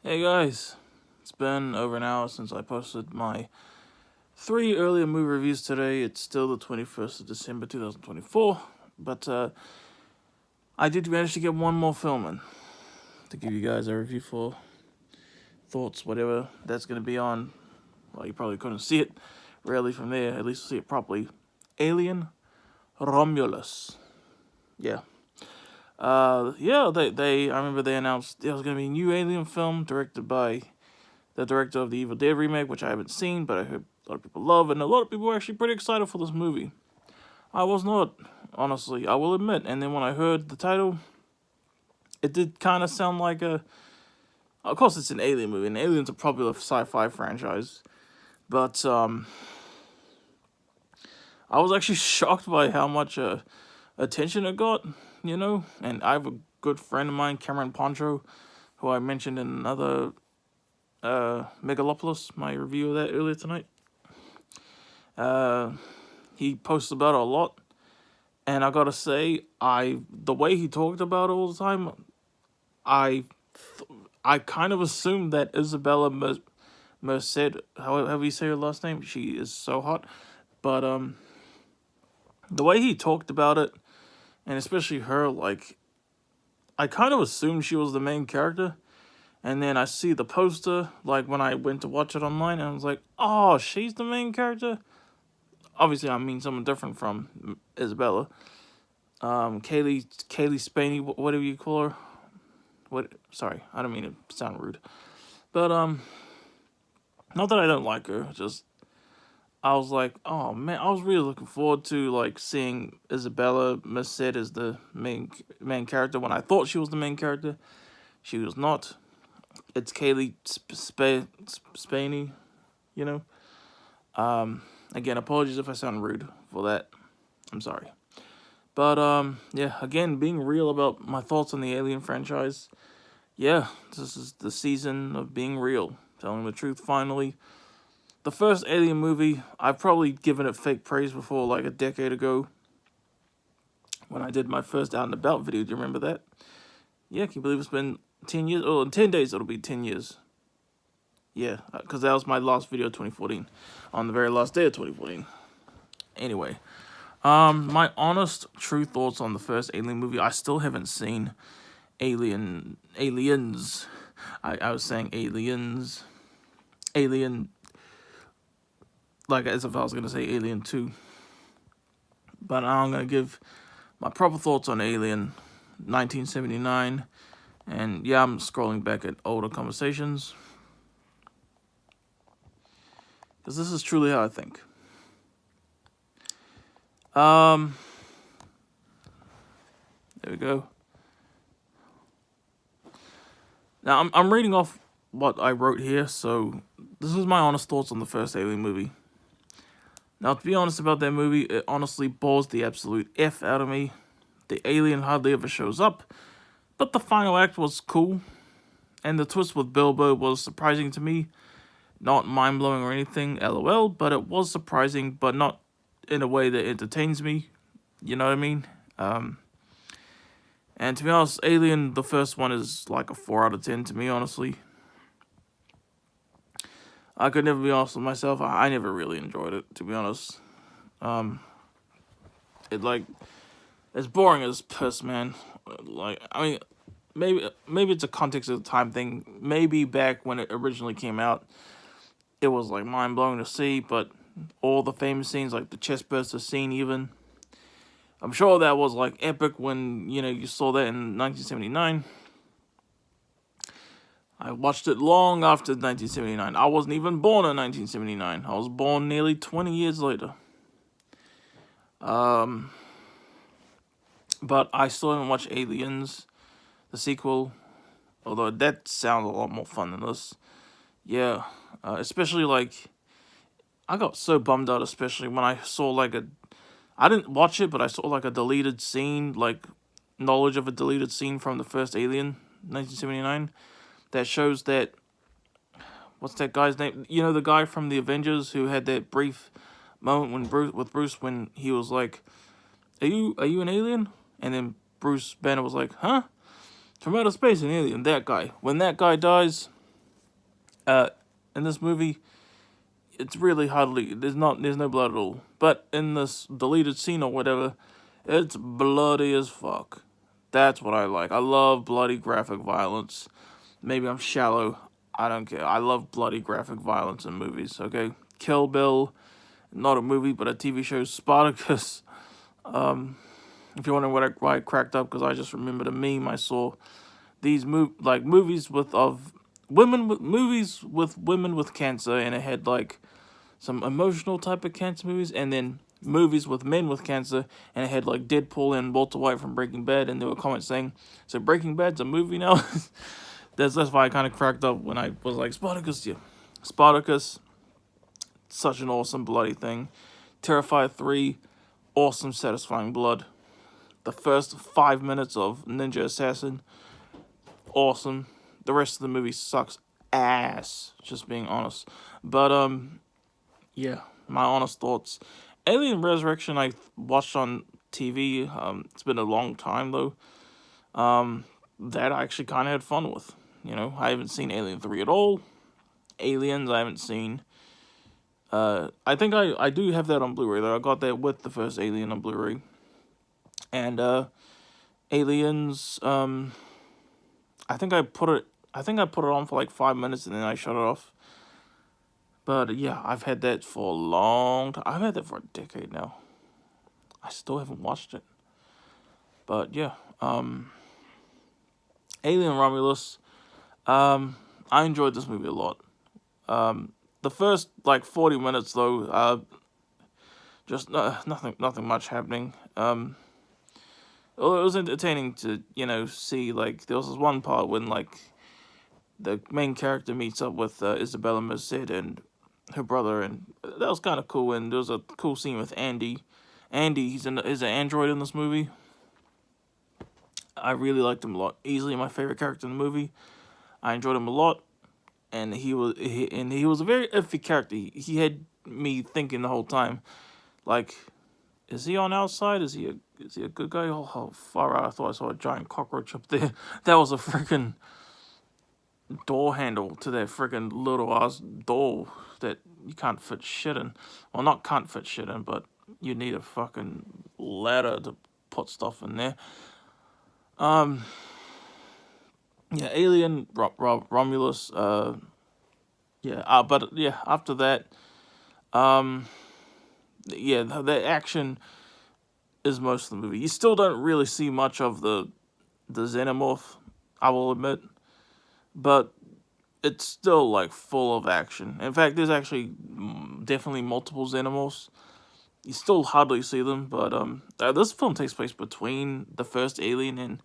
Hey guys, it's been over an hour since I posted my 3 earlier movie reviews today. It's still the 21st of December 2024, but I did manage to get one more film in to give you guys a review for thoughts, whatever that's going to be on. Well, you probably couldn't see it really from there, at least see it properly. Alien Romulus. Yeah. I remember they announced there was going to be a new Alien film directed by the director of the Evil Dead remake, which I haven't seen, but I heard a lot of people love, and a lot of people were actually pretty excited for this movie. I was not, honestly, I will admit. And then when I heard the title, it did kind of sound like a. Of course, it's an Alien movie, and Alien's a popular sci-fi franchise, but I was actually shocked by how much attention it got, And I have a good friend of mine, Cameron Poncho, who I mentioned in another Megalopolis, my review of that earlier tonight. He posts about it a lot, and I gotta say, the way he talked about it all the time, I kind of assumed that Isabella Merced, however you say her last name, she is so hot, but the way he talked about it, and especially her, like, I kind of assumed she was the main character. And then I see the poster, like, when I went to watch it online, and I was like, oh, she's the main character? Obviously, I mean someone different from Isabella. Kaylee Spaney, whatever you call her. Sorry, I don't mean to sound rude. But, not that I don't like her, just, I was like, oh, man, I was really looking forward to, like, seeing Isabella Merced as the main character when I thought she was the main character. She was not. It's Kaylee Spaney, Again, apologies if I sound rude for that. I'm sorry. But, yeah, again, being real about my thoughts on the Alien franchise. Yeah, this is the season of being real. Telling the truth, finally. The first Alien movie, I've probably given it fake praise before, like a decade ago. When I did my first Out and About video, do you remember that? Yeah, can you believe it's been 10 years? Oh, in 10 days it'll be 10 years. Yeah, because that was my last video, 2014. On the very last day of 2014. Anyway, my honest, true thoughts on the first Alien movie. I still haven't seen Aliens. I was saying Aliens. Alien, like as if I was going to say Alien 2. But I'm going to give my proper thoughts on Alien 1979. And yeah, I'm scrolling back at older conversations, because this is truly how I think. There we go. Now, I'm reading off what I wrote here, so this is my honest thoughts on the first Alien movie. Now, to be honest about that movie, it honestly bores the absolute F out of me. The alien hardly ever shows up, but the final act was cool, and the twist with Bilbo was surprising to me. Not mind-blowing or anything, lol, but it was surprising, but not in a way that entertains me. You know what I mean? And to be honest, Alien, the first one, is like a 4 out of 10 to me, honestly. I could never be honest with myself. I never really enjoyed it, to be honest. It's boring as piss, man. Like, I mean, maybe it's a context of the time thing. Maybe back when it originally came out, it was like mind-blowing to see, but all the famous scenes, like the chestburster scene even, I'm sure that was like epic when, you saw that in 1979. I watched it long after 1979. I wasn't even born in 1979. I was born nearly 20 years later. But I still haven't watched Aliens, the sequel, although that sounds a lot more fun than this. Yeah, especially like, I got so bummed out, especially when I saw like I didn't watch it, but I saw like a deleted scene, like knowledge of a deleted scene from the first Alien, 1979, that shows that, what's that guy's name? You know, the guy from the Avengers who had that brief moment with Bruce when he was like, are you an alien? And then Bruce Banner was like, huh? From outer space, an alien, that guy. When that guy dies, Uh, in this movie, it's really hardly there's no blood at all. But in this deleted scene or whatever, it's bloody as fuck. That's what I like. I love bloody graphic violence. Maybe I'm shallow. I don't care. I love bloody graphic violence in movies. Okay, Kill Bill, not a movie but a TV show. Spartacus. If you're wondering why I cracked up, because I just remembered a meme I saw. These movies with women with cancer, and it had like some emotional type of cancer movies, and then movies with men with cancer, and it had like Deadpool and Walter White from Breaking Bad, and there were comments saying, "So Breaking Bad's a movie now." That's why I kind of cracked up when I was like, Spartacus, yeah, Spartacus, such an awesome bloody thing. Terrifier 3, awesome, satisfying blood. The first 5 minutes of Ninja Assassin, awesome. The rest of the movie sucks ass, just being honest. But yeah, my honest thoughts. Alien Resurrection I watched on TV. It's been a long time though. That I actually kind of had fun with. You know, I haven't seen Alien 3 at all. Aliens I haven't seen. I think I do have that on Blu-ray though. I got that with the first Alien on Blu-ray. And Aliens, I think I put it on for like 5 minutes and then I shut it off. But yeah, I've had that for a long time. I've had that for a decade now. I still haven't watched it. But yeah, Alien Romulus. I enjoyed this movie a lot. The first like 40 minutes though, just nothing much happening. It was entertaining to see, like, there was this one part when like the main character meets up with Isabella Merced and her brother, and that was kind of cool. And there was a cool scene with Andy. Andy, is an android in this movie. I really liked him a lot. Easily my favorite character in the movie. I enjoyed him a lot, and he was a very iffy character. He had me thinking the whole time, like, is he on our side? Is he a good guy? Oh, how far out! I thought I saw a giant cockroach up there. That was a freaking door handle to that freaking little ass door that you can't fit shit in. Well, not can't fit shit in, but you need a fucking ladder to put stuff in there. Yeah, Alien, Romulus. Yeah. But yeah, after that, yeah, the action is most of the movie. You still don't really see much of the xenomorph, I will admit, but it's still like full of action. In fact, there's actually definitely multiple xenomorphs. You still hardly see them, but this film takes place between the first Alien and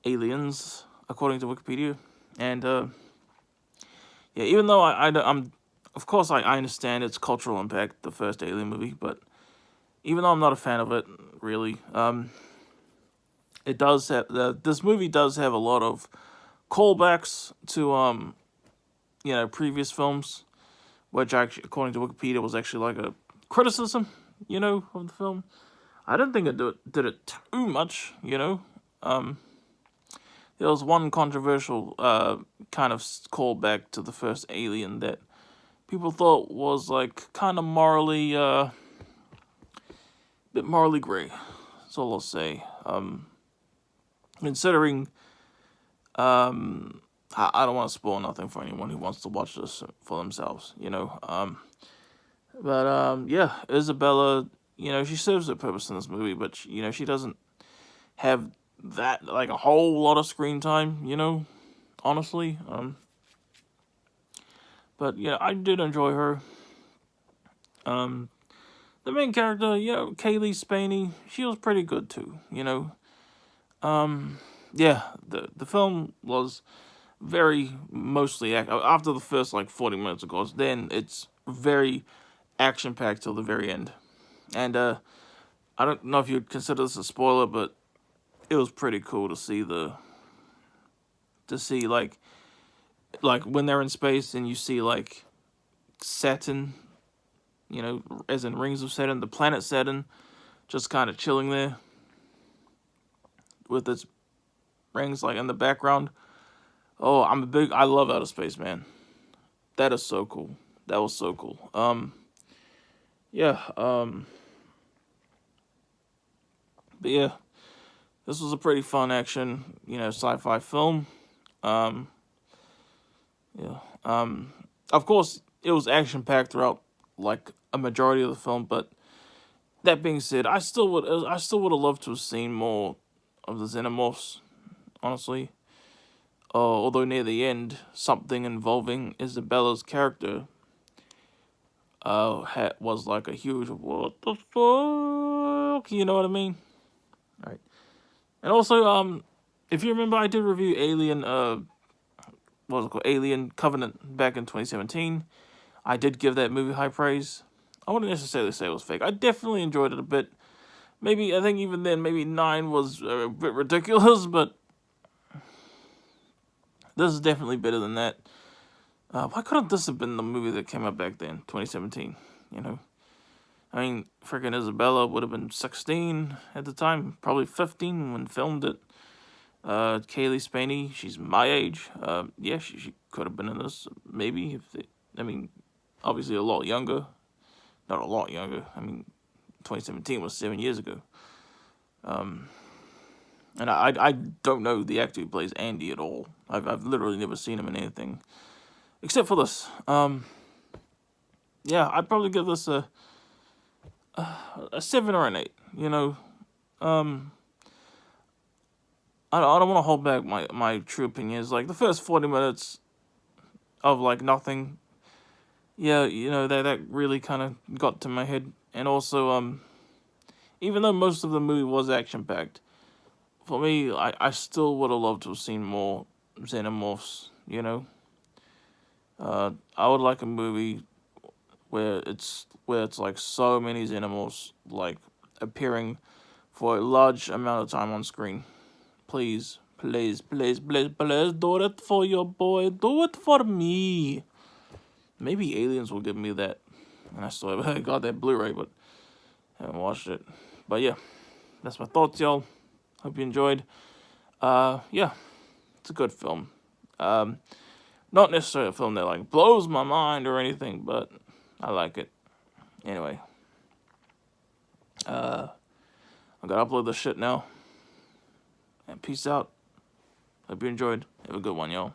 Aliens, according to Wikipedia, and yeah, even though I'm of course I understand its cultural impact, the first Alien movie, but even though I'm not a fan of it, really, it does have this movie does have a lot of callbacks to previous films, which actually, according to Wikipedia, was actually like a criticism, of the film. I didn't think it did it too much, There was one controversial kind of callback to the first Alien that people thought was like kind of morally, bit morally gray. That's all I'll say. Considering, I don't want to spoil nothing for anyone who wants to watch this for themselves, But yeah, Isabella, she serves her purpose in this movie, but she doesn't have that like a whole lot of screen time, honestly. But yeah, I did enjoy her. The main character, Kaylee Spaney, she was pretty good too, Yeah, the film was very mostly after the first like 40 minutes, of course. Then it's very action packed till the very end, and I don't know if you'd consider this a spoiler, but it was pretty cool to see like when they're in space and you see like Saturn, as in Rings of Saturn, the planet Saturn, just kind of chilling there with its rings like in the background. Oh, I love outer space, man. That is so cool. That was so cool. Yeah. But yeah, this was a pretty fun action, sci-fi film. Um, yeah. Of course, it was action packed throughout like a majority of the film, but that being said, I still would have loved to have seen more of the Xenomorphs. Honestly, although near the end, something involving Isabella's character, was like a huge what the fuck, you know what I mean? Right. And also, if you remember, I did review Alien, what was it called, Alien Covenant back in 2017. I did give that movie high praise. I wouldn't necessarily say it was fake. I definitely enjoyed it a bit. Maybe, I think even then, maybe 9 was a bit ridiculous, but this is definitely better than that. Why couldn't this have been the movie that came out back then, 2017? You know? I mean, freaking Isabella would have been 16 at the time, probably 15 when filmed it. Kaylee Spaney, she's my age. Yeah, she could have been in this, maybe. I mean, obviously a lot younger. Not a lot younger. I mean, 2017 was 7 years ago. And I don't know the actor who plays Andy at all. I've literally never seen him in anything except for this. Yeah, I'd probably give this a 7 or an 8. I don't want to hold back my true opinions. Like the first 40 minutes of like nothing. Yeah, that really kind of got to my head, and also even though most of the movie was action packed, for me, I still would have loved to have seen more Xenomorphs. I would like a movie where it's like so many Xenomorphs like appearing for a large amount of time on screen. Please, please, please, please, please, do it for your boy. Do it for me. Maybe Aliens will give me that. And I still haven't got that Blu-ray, but haven't watched it. But yeah, that's my thoughts, y'all. Hope you enjoyed. Yeah, it's a good film. Not necessarily a film that like blows my mind or anything, but I like it. Anyway, I gotta upload this shit now. And peace out. Hope you enjoyed. Have a good one, y'all.